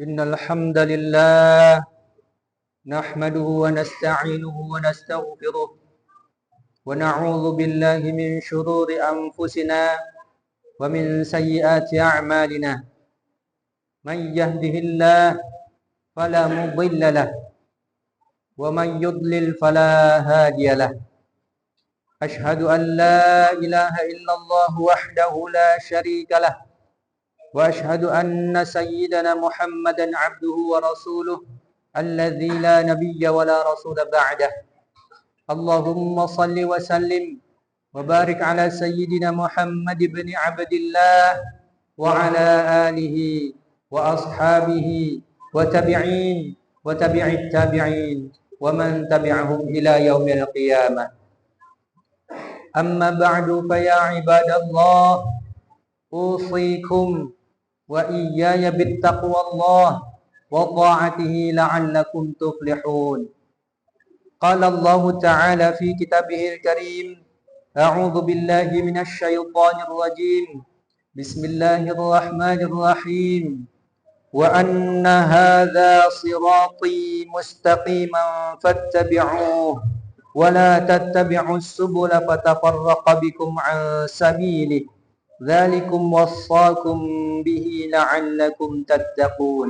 إن الحمد لله نحمده ونستعينه ونستغفره ونعوذ بالله من شرور أنفسنا ومن سيئات أعمالنا من يهده الله فلا مضل له ومن يضلل فلا هادي له أشهد أن لا إله إلا الله وحده لا شريك له وأشهد أن سيدنا محمدا عبده ورسوله الذي لا نبي ولا رسول بعده اللهم صل وسلم وبارك على سيدنا محمد بن عبد الله وعلى آله وأصحابه وتبع التابعين ومن تبعهم إلى يوم القيامة أما بعد فيا عباد الله أوصيكم وإياي بالتقوى الله وطاعته لعلكم تفلحون قال الله تعالى في كتابه الكريم أعوذ بالله من الشيطان الرجيم بسم الله الرحمن الرحيم وأن هذا صراطي مستقيما فاتبعوه ولا تتبعوا السبل فتفرق بكم عن سبيله ذلكم وصاكم به لعلكم تتقون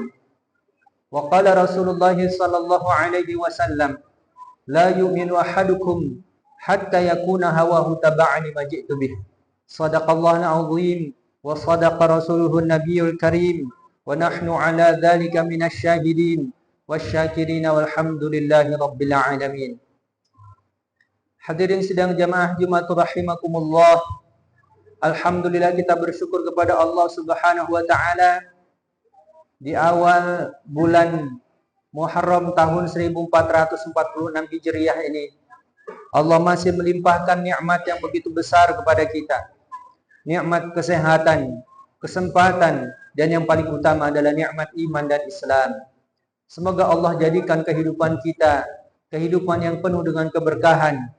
وقال رسول الله صلى الله عليه وسلم لا يؤمن أحدكم حتى يكون هواه تبعا لما جئت به صدق الله العظيم وصدق رسوله النبي الكريم ونحن على ذلك من الشاهدين والشاكرين والحمد لله رب العالمين. Hadirin sidang jamaah Jumatul rahimakumullah. Alhamdulillah kita bersyukur kepada Allah Subhanahu wa taala di awal bulan Muharram tahun 1446 Hijriah ini Allah masih melimpahkan nikmat yang begitu besar kepada kita. Nikmat kesehatan, kesempatan, dan yang paling utama adalah nikmat iman dan Islam. Semoga Allah jadikan kehidupan kita kehidupan yang penuh dengan keberkahan.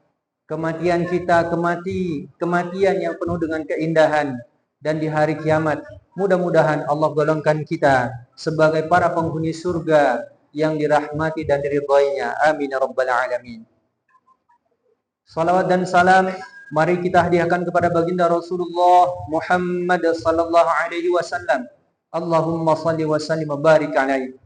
Kematian kita kematian yang penuh dengan keindahan, dan di hari kiamat mudah-mudahan Allah golongkan kita sebagai para penghuni surga yang dirahmati dan diridhoinya. Amin ya rabbal alamin. Salawat dan salam mari kita hadiahkan kepada baginda Rasulullah Muhammad sallallahu alaihi wasallam. Allahumma salli wa sallim wa barik alaihi.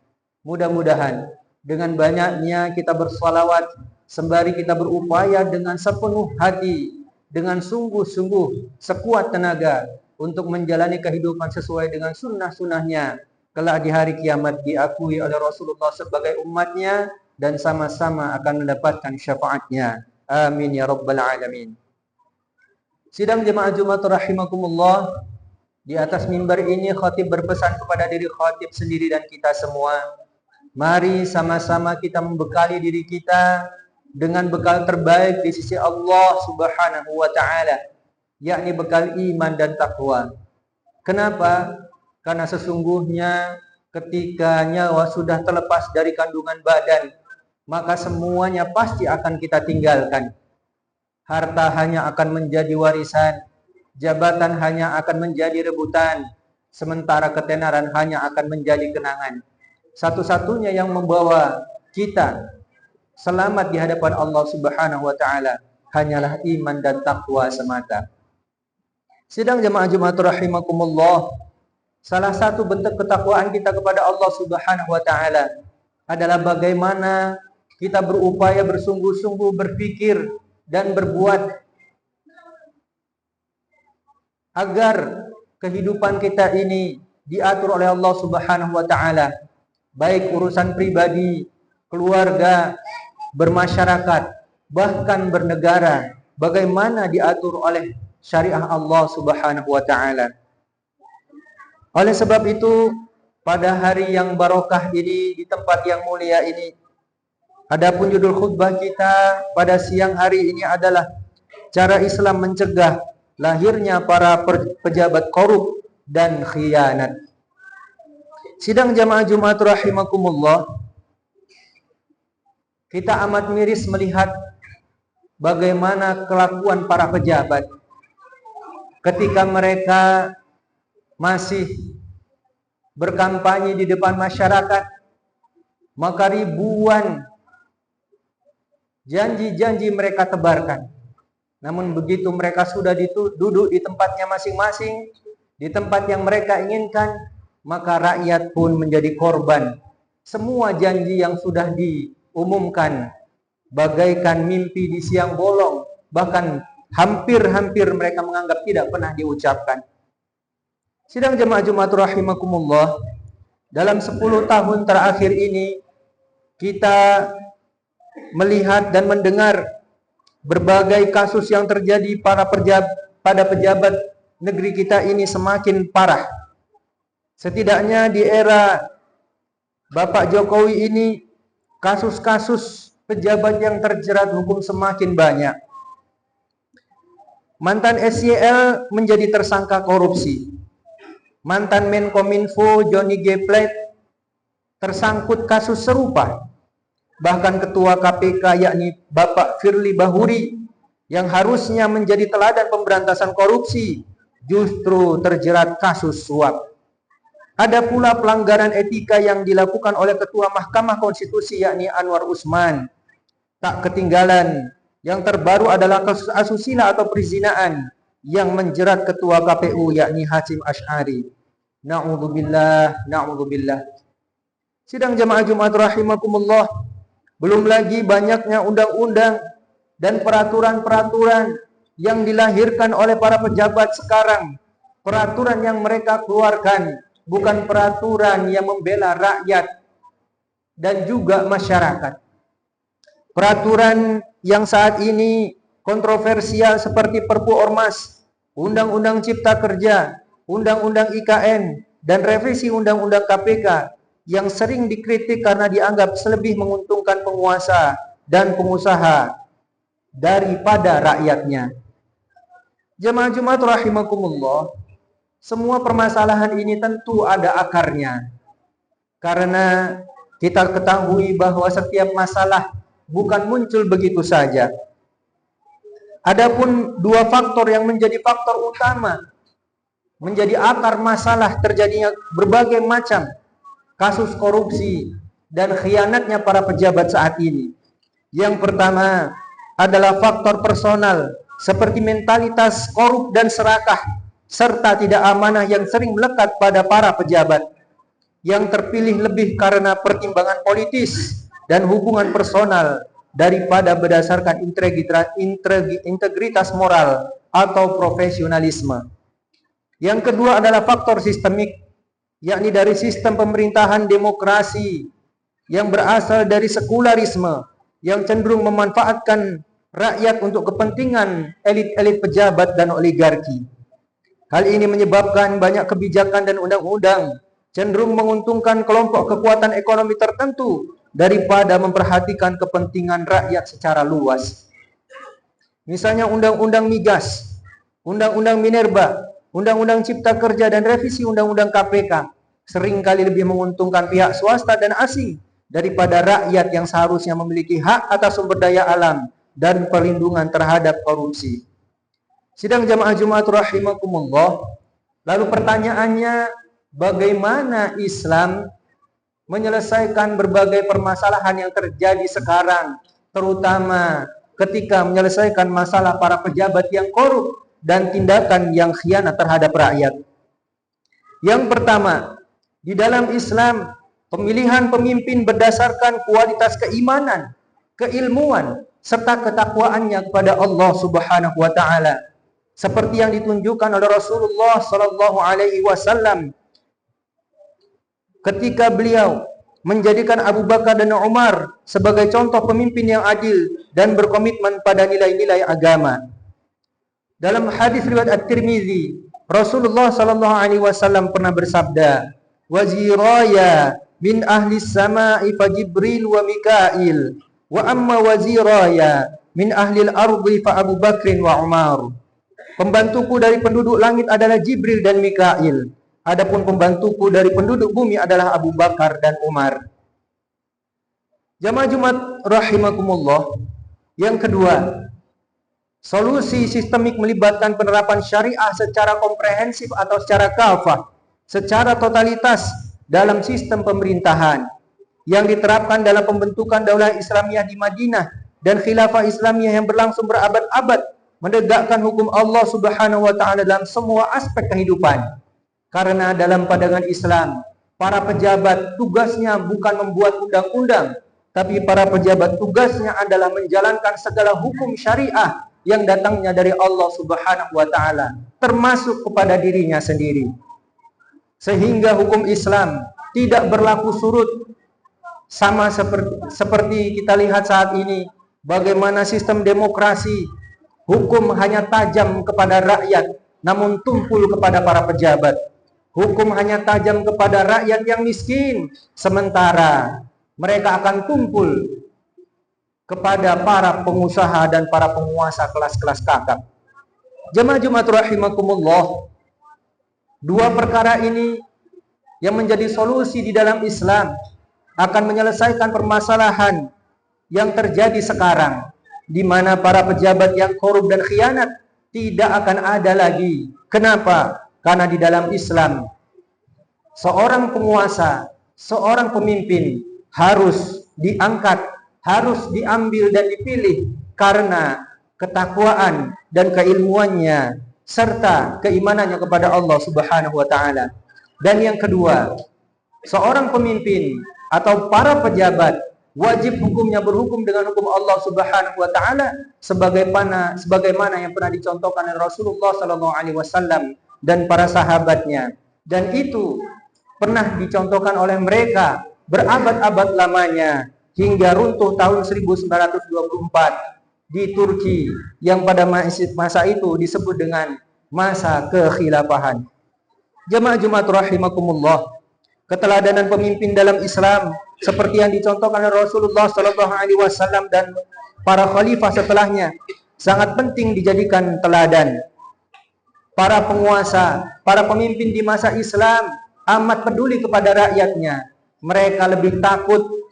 Mudah-mudahan dengan banyaknya kita bersalawat sembari kita berupaya dengan sepenuh hati, dengan sungguh-sungguh, sekuat tenaga untuk menjalani kehidupan sesuai dengan sunnah-sunnahnya, kelak di hari kiamat diakui oleh Rasulullah sebagai umatnya dan sama-sama akan mendapatkan syafaatnya. Amin ya rabbal alamin. Sidang jemaah Jumat rahimakumullah, di atas mimbar ini khatib berpesan kepada diri khatib sendiri dan kita semua. Mari sama-sama kita membekali diri kita dengan bekal terbaik di sisi Allah Subhanahu wa taala, yakni bekal iman dan takwa. Kenapa? Karena sesungguhnya ketika nyawa sudah terlepas dari kandungan badan, maka semuanya pasti akan kita tinggalkan. Harta hanya akan menjadi warisan, jabatan hanya akan menjadi rebutan, sementara ketenaran hanya akan menjadi kenangan. Satu-satunya yang membawa kita selamat di hadapan Allah Subhanahu wa taala hanyalah iman dan takwa semata. Sidang jemaah Jumatul rahimakumullah, salah satu bentuk ketakwaan kita kepada Allah Subhanahu wa taala adalah bagaimana kita berupaya bersungguh-sungguh berpikir dan berbuat agar kehidupan kita ini diatur oleh Allah Subhanahu wa taala, baik urusan pribadi, keluarga, bermasyarakat, bahkan bernegara, bagaimana diatur oleh syariah Allah Subhanahu wa taala. Oleh sebab itu, pada hari yang barokah ini, di tempat yang mulia ini, adapun judul khutbah kita pada siang hari ini adalah cara Islam mencegah lahirnya para pejabat korup dan khianat. Sidang jamaah Jumat rahimakumullah, kita amat miris melihat bagaimana kelakuan para pejabat ketika mereka masih berkampanye di depan masyarakat, maka ribuan janji-janji mereka tebarkan. Namun begitu mereka sudah duduk di tempatnya masing-masing, di tempat yang mereka inginkan, maka rakyat pun menjadi korban. Semua janji yang sudah diumumkan bagaikan mimpi di siang bolong, bahkan hampir-hampir mereka menganggap tidak pernah diucapkan. Sidang jemaah Jumat rahimakumullah, dalam 10 tahun terakhir ini kita melihat dan mendengar berbagai kasus yang terjadi pada pejabat negeri kita ini semakin parah. Setidaknya di era Bapak Jokowi ini, kasus-kasus pejabat yang terjerat hukum semakin banyak. Mantan SYL menjadi tersangka korupsi. Mantan Menkominfo Johnny G. Plate tersangkut kasus serupa. Bahkan Ketua KPK yakni Bapak Firly Bahuri yang harusnya menjadi teladan pemberantasan korupsi justru terjerat kasus suap. Ada pula pelanggaran etika yang dilakukan oleh Ketua Mahkamah Konstitusi yakni Anwar Usman. Tak ketinggalan, yang terbaru adalah kasus asusila atau perzinaan yang menjerat Ketua KPU yakni Hasyim Asy'ari. Na'udzubillah, na'udzubillah. Sidang jemaah Jumat rahimakumullah, belum lagi banyaknya undang-undang dan peraturan-peraturan yang dilahirkan oleh para pejabat sekarang. Peraturan yang mereka keluarkan bukan peraturan yang membela rakyat dan juga masyarakat. Peraturan yang saat ini kontroversial seperti Perpu Ormas, Undang-Undang Cipta Kerja, Undang-Undang IKN, dan revisi Undang-Undang KPK yang sering dikritik karena dianggap lebih menguntungkan penguasa dan pengusaha daripada rakyatnya. Jemaah Jumat rahimakumullah, semua permasalahan ini tentu ada akarnya. Karena kita ketahui bahwa setiap masalah bukan muncul begitu saja. Adapun dua faktor yang menjadi faktor utama, menjadi akar masalah terjadinya berbagai macam kasus korupsi dan khianatnya para pejabat saat ini. Yang pertama adalah faktor personal, seperti mentalitas korup dan serakah, serta tidak amanah yang sering melekat pada para pejabat, yang terpilih lebih karena pertimbangan politis dan hubungan personal daripada berdasarkan integritas moral atau profesionalisme. Yang kedua adalah faktor sistemik, yakni dari sistem pemerintahan demokrasi yang berasal dari sekularisme yang cenderung memanfaatkan rakyat untuk kepentingan elit-elit pejabat dan oligarki. Hal ini menyebabkan banyak kebijakan dan undang-undang cenderung menguntungkan kelompok kekuatan ekonomi tertentu daripada memperhatikan kepentingan rakyat secara luas. Misalnya Undang-Undang Migas, Undang-Undang Minerba, Undang-Undang Cipta Kerja, dan revisi Undang-Undang KPK seringkali lebih menguntungkan pihak swasta dan asing daripada rakyat yang seharusnya memiliki hak atas sumber daya alam dan perlindungan terhadap korupsi. Sidang jamaah Jumat rahimakumullah, lalu pertanyaannya, bagaimana Islam menyelesaikan berbagai permasalahan yang terjadi sekarang, terutama ketika menyelesaikan masalah para pejabat yang korup dan tindakan yang khianat terhadap rakyat? Yang pertama, di dalam Islam, pemilihan pemimpin berdasarkan kualitas keimanan, keilmuan, serta ketakwaannya kepada Allah Subhanahu wa taala, seperti yang ditunjukkan oleh Rasulullah sallallahu alaihi wasallam ketika beliau menjadikan Abu Bakar dan Umar sebagai contoh pemimpin yang adil dan berkomitmen pada nilai-nilai agama. Dalam hadis riwayat At-Tirmizi, Rasulullah sallallahu alaihi wasallam pernah bersabda, "Waziraya min ahli samai fa Jibril wa Mikail, wa amma waziraya min ahli al-ardi fa Abu Bakrin wa Umar." Pembantuku dari penduduk langit adalah Jibril dan Mikail. Adapun pembantuku dari penduduk bumi adalah Abu Bakar dan Umar. Jamaah Jumat rahimakumullah. Yang kedua, solusi sistemik melibatkan penerapan syariah secara komprehensif atau secara kafah, secara totalitas dalam sistem pemerintahan yang diterapkan dalam pembentukan Daulah Islamiyah di Madinah dan Khilafah Islamiyah yang berlangsung berabad-abad, menegakkan hukum Allah Subhanahu wa taala dalam semua aspek kehidupan. Karena dalam pandangan Islam, para pejabat tugasnya bukan membuat undang-undang, tapi para pejabat tugasnya adalah menjalankan segala hukum syariah yang datangnya dari Allah Subhanahu wa taala, termasuk kepada dirinya sendiri. Sehingga hukum Islam tidak berlaku surut, sama seperti kita lihat saat ini, bagaimana sistem demokrasi, hukum hanya tajam kepada rakyat, namun tumpul kepada para pejabat. Hukum hanya tajam kepada rakyat yang miskin, sementara mereka akan tumpul kepada para pengusaha dan para penguasa kelas-kelas kakap. Jemaah Jumat rahimakumullah, dua perkara ini yang menjadi solusi di dalam Islam akan menyelesaikan permasalahan yang terjadi sekarang, di mana para pejabat yang korup dan khianat tidak akan ada lagi. Kenapa? Karena di dalam Islam, seorang penguasa, seorang pemimpin harus diangkat, harus diambil dan dipilih karena ketakwaan dan keilmuannya serta keimanannya kepada Allah Subhanahu wa taala. Dan yang kedua, seorang pemimpin atau para pejabat wajib hukumnya berhukum dengan hukum Allah Subhanahu wa taala sebagaimana yang pernah dicontohkan oleh Rasulullah sallallahu alaihi wasallam dan para sahabatnya, dan itu pernah dicontohkan oleh mereka berabad-abad lamanya hingga runtuh tahun 1924 di Turki yang pada masa itu disebut dengan masa kekhilafahan. Jemaah Jumat rahimakumullah, keteladanan pemimpin dalam Islam seperti yang dicontohkan oleh Rasulullah sallallahu alaihi wasallam dan para khalifah setelahnya sangat penting dijadikan teladan. Para penguasa, para pemimpin di masa Islam amat peduli kepada rakyatnya. Mereka lebih takut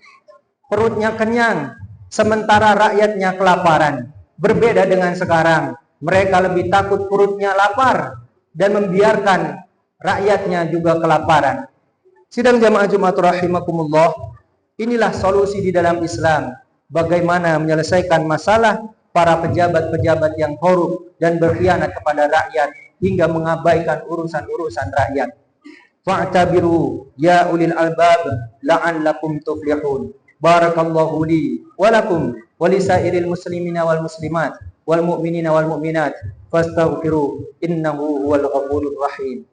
perutnya kenyang sementara rakyatnya kelaparan. Berbeda dengan sekarang, mereka lebih takut perutnya lapar dan membiarkan rakyatnya juga kelaparan. Sidang jamaah Jumat rahimakumullah, inilah solusi di dalam Islam, bagaimana menyelesaikan masalah para pejabat-pejabat yang korup dan berkhianat kepada rakyat hingga mengabaikan urusan-urusan rakyat. Fa'tabiru ya ulil albab la'allakum tuflihun. Barakallahu li wa lakum wa lisairil muslimina wal muslimat wal mu'minina wal mu'minat fastaghfiru innahu huwal ghafurur rahim.